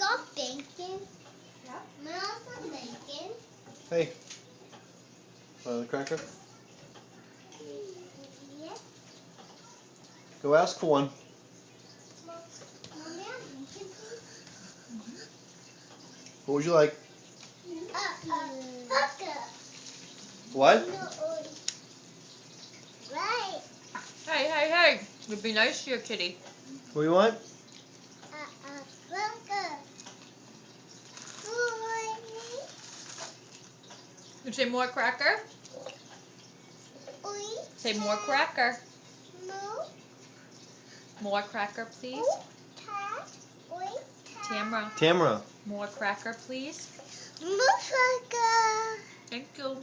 got bacon. Yep. May I have some bacon? Hey. Want a cracker? Yeah. Go ask for one. Mommy, have bacon, please? What would you like? Burger. What? No, right. Hey, hey, hey. You'd be nice to your kitty. What do you want? Burger. You say more cracker? Say more cracker. More cracker, please. Tamra, Tamara. more cracker, please. Burger. Thank you.